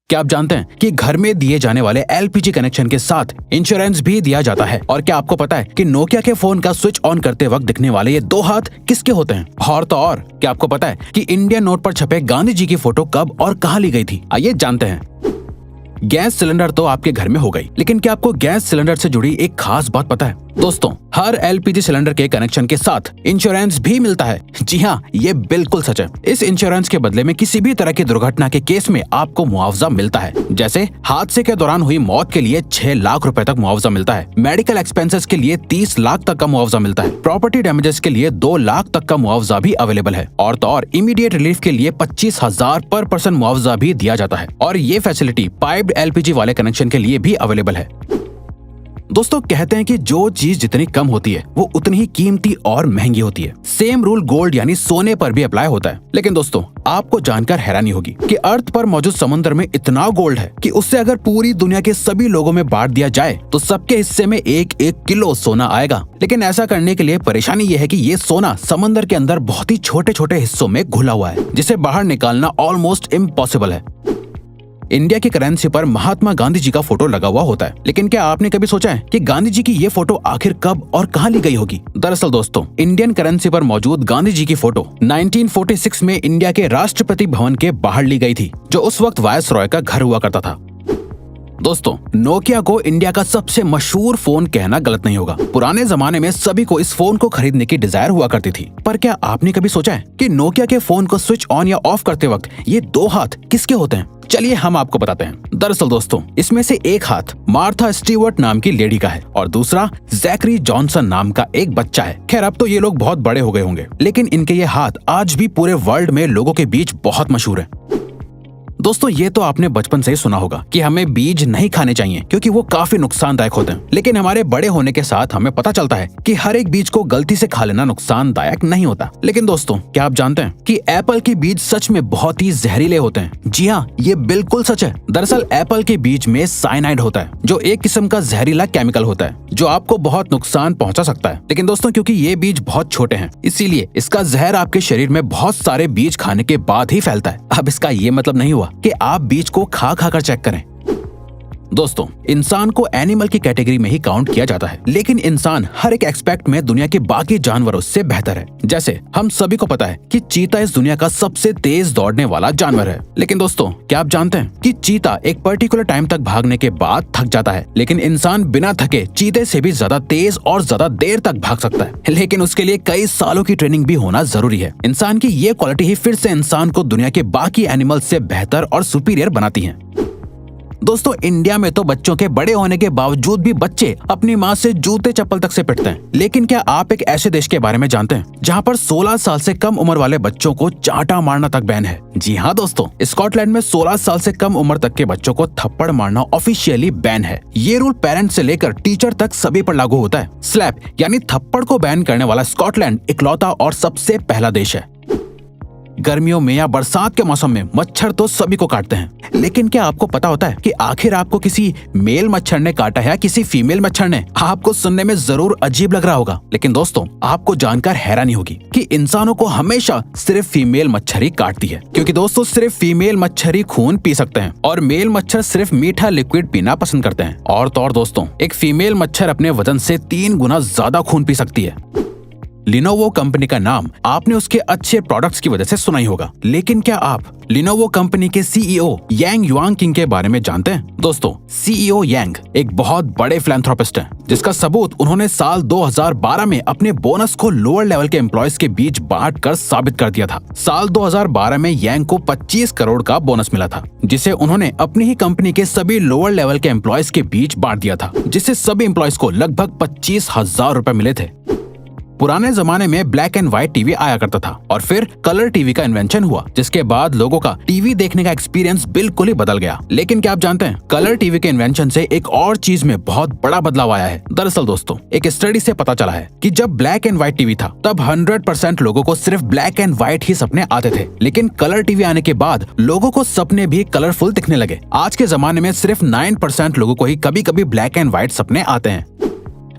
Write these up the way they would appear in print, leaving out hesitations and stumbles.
क्या आप जानते हैं कि घर में दिए जाने वाले एलपीजी कनेक्शन के साथ इंश्योरेंस भी दिया जाता है? और क्या आपको पता है कि नोकिया के फोन का स्विच ऑन करते वक्त दिखने वाले ये 2 हाथ किसके होते हैं? और तो और क्या आपको पता है कि इंडियन नोट पर छपे गांधी जी की फोटो कब और कहां ली गई थी? आइए जानते हैं। गैस सिलेंडर तो आपके घर में हो गई, लेकिन क्या आपको गैस सिलेंडर से जुड़ी एक खास बात पता है? दोस्तों, हर एलपीजी सिलेंडर के कनेक्शन के साथ इंश्योरेंस भी मिलता है। जी हाँ, ये बिल्कुल सच है। इस इंश्योरेंस के बदले में किसी भी तरह की दुर्घटना के केस में आपको मुआवजा मिलता है। जैसे हादसे के दौरान हुई मौत के लिए 6 लाख रुपए तक मुआवजा मिलता है। मेडिकल एक्सपेंसेस के लिए 30 लाख तक का मुआवजा मिलता है। प्रॉपर्टी डैमेजेस के लिए 2 लाख तक का मुआवजा भी अवेलेबल है। और तो और इमीडिएट रिलीफ के लिए 25,000 पर पर्सन मुआवजा भी दिया जाता है। और ये फैसिलिटी पाइप्ड एलपीजी वाले कनेक्शन के लिए भी अवेलेबल है। दोस्तों, कहते हैं कि जो चीज जितनी कम होती है वो उतनी ही कीमती और महंगी होती है। सेम रूल गोल्ड यानी सोने पर भी अप्लाई होता है। लेकिन दोस्तों, आपको जानकर हैरानी होगी कि अर्थ पर मौजूद समुद्र में इतना गोल्ड है कि उससे अगर पूरी दुनिया के सभी लोगों में बांट दिया जाए तो सबके हिस्से में 1-1 किलो सोना आएगा। लेकिन ऐसा करने के लिए परेशानी ये है कि ये सोना समंदर के अंदर बहुत ही छोटे छोटे हिस्सों में घुला हुआ है, जिसे बाहर निकालना ऑलमोस्ट इम्पॉसिबल है। इंडिया की करेंसी पर महात्मा गांधी जी का फोटो लगा हुआ होता है, लेकिन क्या आपने कभी सोचा है कि गांधी जी की ये फोटो आखिर कब और कहां ली गई होगी? दरअसल दोस्तों, इंडियन करेंसी पर मौजूद गांधी जी की फोटो 1946 में इंडिया के राष्ट्रपति भवन के बाहर ली गई थी, जो उस वक्त वायसरॉय का घर हुआ करता था। दोस्तों, नोकिया को इंडिया का सबसे मशहूर फोन कहना गलत नहीं होगा। पुराने जमाने में सभी को इस फोन को खरीदने की डिजायर हुआ करती थी। पर क्या आपने कभी सोचा है कि नोकिया के फोन को स्विच ऑन या ऑफ करते वक्त ये 2 हाथ किसके होते हैं? चलिए हम आपको बताते हैं। दरअसल दोस्तों, इसमें से एक हाथ मार्था स्टीवर्ट नाम की लेडी का है और दूसरा जैकरी जॉनसन नाम का एक बच्चा है। खैर, अब तो ये लोग बहुत बड़े हो गए होंगे, लेकिन इनके ये हाथ आज भी पूरे वर्ल्ड में लोगों के बीच बहुत मशहूर है। दोस्तों, ये तो आपने बचपन से ही सुना होगा कि हमें बीज नहीं खाने चाहिए क्योंकि वो काफी नुकसानदायक होते हैं। लेकिन हमारे बड़े होने के साथ हमें पता चलता है कि हर एक बीज को गलती से खा लेना नुकसानदायक नहीं होता। लेकिन दोस्तों, क्या आप जानते हैं कि एप्पल के बीज सच में बहुत ही जहरीले होते हैं? जी हाँ, ये बिल्कुल सच है। दरअसल एप्पल के बीज में साइनाइड होता है, जो एक किस्म का जहरीला केमिकल होता है जो आपको बहुत नुकसान पहुंचा सकता है। लेकिन दोस्तों, क्योंकि ये बीज बहुत छोटे हैं, इसीलिए इसका जहर आपके शरीर में बहुत सारे बीज खाने के बाद ही फैलता है। अब इसका ये मतलब नहीं हुआ कि आप बीज को खा कर चेक करें। दोस्तों, इंसान को एनिमल की कैटेगरी में ही काउंट किया जाता है, लेकिन इंसान हर एक एस्पेक्ट में दुनिया के बाकी जानवरों से बेहतर है। जैसे हम सभी को पता है कि चीता इस दुनिया का सबसे तेज दौड़ने वाला जानवर है। लेकिन दोस्तों, क्या आप जानते हैं कि चीता एक पर्टिकुलर टाइम तक भागने के बाद थक जाता है, लेकिन इंसान बिना थके चीते से भी ज्यादा तेज और ज्यादा देर तक भाग सकता है। लेकिन उसके लिए कई सालों की ट्रेनिंग भी होना जरूरी है। इंसान की ये क्वालिटी ही फिर से इंसान को दुनिया के बाकी एनिमल से बेहतर और सुपीरियर बनाती है। दोस्तों, इंडिया में तो बच्चों के बड़े होने के बावजूद भी बच्चे अपनी माँ से जूते चप्पल तक से पिटते हैं। लेकिन क्या आप एक ऐसे देश के बारे में जानते हैं जहाँ पर 16 साल से कम उम्र वाले बच्चों को चांटा मारना तक बैन है? जी हाँ दोस्तों, स्कॉटलैंड में 16 साल से कम उम्र तक के बच्चों को थप्पड़ मारना ऑफिशियली बैन है। ये रूल पेरेंट्स से लेकर टीचर तक सभी पर लागू होता है। स्लैप यानी थप्पड़ को बैन करने वाला स्कॉटलैंड इकलौता और सबसे पहला देश है। गर्मियों में या बरसात के मौसम में मच्छर तो सभी को काटते हैं, लेकिन क्या आपको पता होता है कि आखिर आपको किसी मेल मच्छर ने काटा है या किसी फीमेल मच्छर ने? आपको सुनने में जरूर अजीब लग रहा होगा, लेकिन दोस्तों, आपको जानकर हैरानी होगी कि इंसानों को हमेशा सिर्फ फीमेल मच्छर ही काटती है। क्योंकि दोस्तों, सिर्फ फीमेल मच्छर ही खून पी सकते हैं और मेल मच्छर सिर्फ मीठा लिक्विड पीना पसंद करते हैं। और तो और दोस्तों, एक फीमेल मच्छर अपने वजन से 3 गुना ज्यादा खून पी सकती है। लिनोवो कंपनी का नाम आपने उसके अच्छे प्रोडक्ट्स की वजह से सुना ही होगा, लेकिन क्या आप लिनोवो कंपनी के सीईओ यांग युआंगकिंग के बारे में जानते हैं? दोस्तों, सीईओ यांग एक बहुत बड़े फिलैंथ्रोपिस्ट हैं, जिसका सबूत उन्होंने साल 2012 में अपने बोनस को लोअर लेवल के एम्प्लॉयज के बीच बांट कर साबित कर दिया था। साल 2012 में यांग को 25 करोड़ का बोनस मिला था, जिसे उन्होंने अपनी ही कंपनी के सभी लोअर लेवल के एम्प्लॉयज के बीच बांट दिया था, जिससे सभी एम्प्लॉयज को लगभग 25,000 रुपए मिले थे। पुराने जमाने में ब्लैक एंड व्हाइट टीवी आया करता था और फिर कलर टीवी का इन्वेंशन हुआ, जिसके बाद लोगों का टीवी देखने का एक्सपीरियंस बिल्कुल ही बदल गया। लेकिन क्या आप जानते हैं, कलर टीवी के इन्वेंशन से एक और चीज में बहुत बड़ा बदलाव आया है। दरअसल दोस्तों, एक स्टडी से पता चला है कि जब ब्लैक एंड व्हाइट टीवी था तब 100% लोगों को सिर्फ ब्लैक एंड व्हाइट ही सपने आते थे, लेकिन कलर टीवी आने के बाद लोगों को सपने भी कलरफुल दिखने लगे। आज के जमाने में सिर्फ 9% लोगों को ही कभी कभी ब्लैक एंड व्हाइट सपने आते हैं।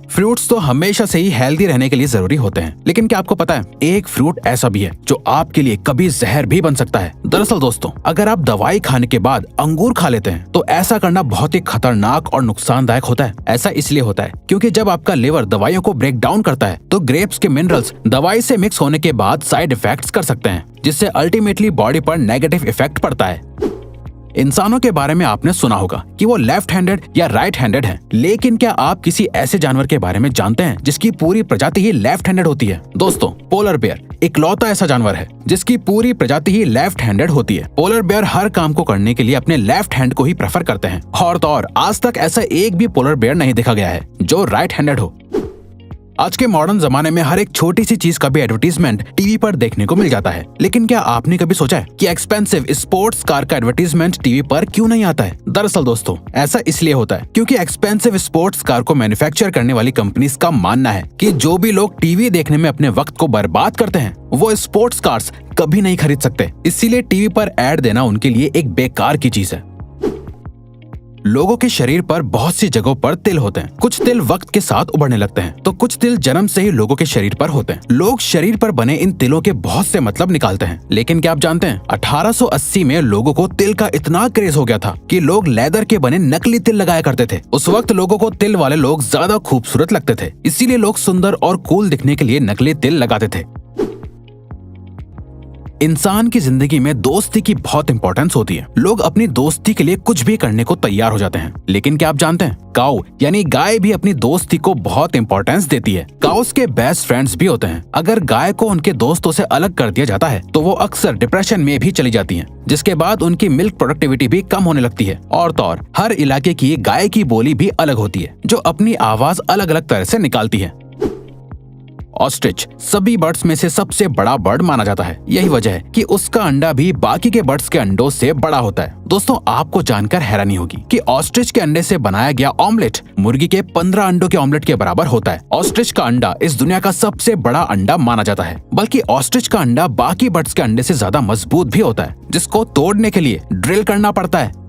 फ्रूट्स तो हमेशा से ही हेल्दी रहने के लिए जरूरी होते हैं, लेकिन क्या आपको पता है एक फ्रूट ऐसा भी है जो आपके लिए कभी जहर भी बन सकता है। दरअसल दोस्तों, अगर आप दवाई खाने के बाद अंगूर खा लेते हैं तो ऐसा करना बहुत ही खतरनाक और नुकसानदायक होता है। ऐसा इसलिए होता है क्योंकि जब आपका लिवर दवाइयों को ब्रेक डाउन करता है तो ग्रेप्स के मिनरल्स दवाई से मिक्स होने के बाद साइड इफेक्ट्स कर सकते हैं, जिससे अल्टीमेटली बॉडी पर नेगेटिव इफेक्ट पड़ता है। इंसानों के बारे में आपने सुना होगा कि वो लेफ्ट हैंडेड या राइट हैंडेड हैं, लेकिन क्या आप किसी ऐसे जानवर के बारे में जानते हैं जिसकी पूरी प्रजाति ही लेफ्ट हैंडेड होती है? दोस्तों, पोलर बेयर इकलौता ऐसा जानवर है जिसकी पूरी प्रजाति ही लेफ्ट हैंडेड होती है। पोलर बेयर हर काम को करने के लिए अपने लेफ्ट हैंड को ही प्रेफर करते हैं और तो और आज तक ऐसा एक भी पोलर बेयर नहीं देखा गया है जो राइट हैंडेड हो। आज के मॉडर्न जमाने में हर एक छोटी सी चीज का भी एडवर्टीजमेंट टीवी पर देखने को मिल जाता है, लेकिन क्या आपने कभी सोचा है कि एक्सपेंसिव स्पोर्ट्स कार का एडवर्टीजमेंट टीवी पर क्यों नहीं आता है? दरअसल दोस्तों, ऐसा इसलिए होता है क्योंकि एक्सपेंसिव स्पोर्ट्स कार को मैन्युफैक्चर करने वाली कंपनीज का मानना है कि जो भी लोग टीवी देखने में अपने वक्त को बर्बाद करते हैं वो स्पोर्ट्स कार्स कभी नहीं खरीद सकते। इसीलिए टीवी पर ऐड देना उनके लिए एक बेकार की चीज है। लोगों के शरीर पर बहुत सी जगहों पर तिल होते हैं। कुछ तिल वक्त के साथ उभरने लगते हैं तो कुछ तिल जन्म से ही लोगों के शरीर पर होते हैं। लोग शरीर पर बने इन तिलों के बहुत से मतलब निकालते हैं, लेकिन क्या आप जानते हैं 1880 में लोगों को तिल का इतना क्रेज हो गया था कि लोग लेदर के बने नकली तिल लगाया करते थे। उस वक्त लोगों को तिल वाले लोग ज्यादा खूबसूरत लगते थे, इसीलिए लोग सुंदर और कूल दिखने के लिए नकली तिल लगाते थे। इंसान की जिंदगी में दोस्ती की बहुत इंपॉर्टेंस होती है। लोग अपनी दोस्ती के लिए कुछ भी करने को तैयार हो जाते हैं, लेकिन क्या आप जानते हैं काऊ यानी गाय भी अपनी दोस्ती को बहुत इंपॉर्टेंस देती है। काउस के बेस्ट फ्रेंड्स भी होते हैं। अगर गाय को उनके दोस्तों से अलग कर दिया जाता है तो वो अक्सर डिप्रेशन में भी चली जाती हैं, जिसके बाद उनकी मिल्क प्रोडक्टिविटी भी कम होने लगती है। और तो और हर इलाके की गाय की बोली भी अलग होती है जो अपनी आवाज अलग अलग तरह से निकालती है। ऑस्ट्रिच सभी बर्ड्स में से सबसे बड़ा बर्ड माना जाता है। यही वजह है कि उसका अंडा भी बाकी के बर्ड्स के अंडों से बड़ा होता है। दोस्तों, आपको जानकर हैरानी होगी कि ऑस्ट्रिच के अंडे से बनाया गया ऑमलेट मुर्गी के 15 अंडों के ऑमलेट के बराबर होता है। ऑस्ट्रिच का अंडा इस दुनिया का सबसे बड़ा अंडा माना जाता है, बल्कि ऑस्ट्रिच का अंडा बाकी बर्ड्स के अंडे से ज्यादा मजबूत भी होता है, जिसको तोड़ने के लिए ड्रिल करना पड़ता है।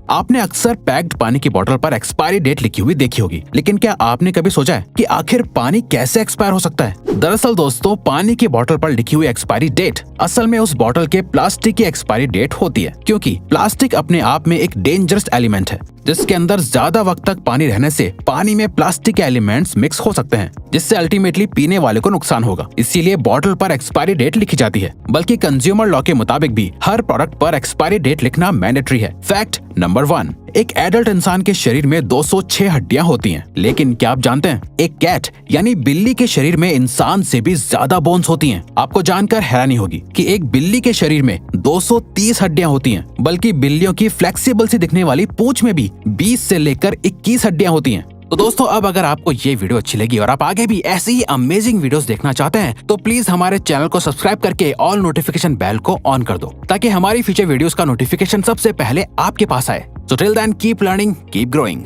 आपने अक्सर पैक्ड पानी की बोतल पर एक्सपायरी डेट लिखी हुई देखी होगी, लेकिन क्या आपने कभी सोचा है कि आखिर पानी कैसे एक्सपायर हो सकता है? दरअसल दोस्तों, पानी की बोतल पर लिखी हुई एक्सपायरी डेट असल में उस बोतल के प्लास्टिक की एक्सपायरी डेट होती है, क्योंकि प्लास्टिक अपने आप में एक डेंजरस एलिमेंट है जिसके अंदर ज्यादा वक्त तक पानी रहने से पानी में प्लास्टिक के एलिमेंट्स मिक्स हो सकते हैं, जिससे अल्टीमेटली पीने वाले को नुकसान होगा। इसीलिए बोतल पर एक्सपायरी डेट लिखी जाती है, बल्कि कंज्यूमर लॉ के मुताबिक भी हर प्रोडक्ट पर एक्सपायरी डेट लिखना मैंडेटरी है। फैक्ट नंबर 1, एक एडल्ट इंसान के शरीर में 206 हड्डियां होती हैं, लेकिन क्या आप जानते हैं एक कैट यानी बिल्ली के शरीर में इंसान से भी ज्यादा बोन्स होती हैं। आपको जानकर हैरानी होगी कि एक बिल्ली के शरीर में 230 हड्डियां होती हैं, बल्कि बिल्लियों की फ्लेक्सिबल सी दिखने वाली पूंछ में भी 20 से लेकर 21 हड्डियां होती हैं। तो दोस्तों, अब अगर आपको ये वीडियो अच्छी लगी और आप आगे भी ऐसी ही अमेजिंग वीडियोस देखना चाहते हैं तो प्लीज हमारे चैनल को सब्सक्राइब करके ऑल नोटिफिकेशन बेल को ऑन कर दो, ताकि हमारी फ्यूचर वीडियोस का नोटिफिकेशन सबसे पहले आपके पास आए। So till then, keep learning, keep growing.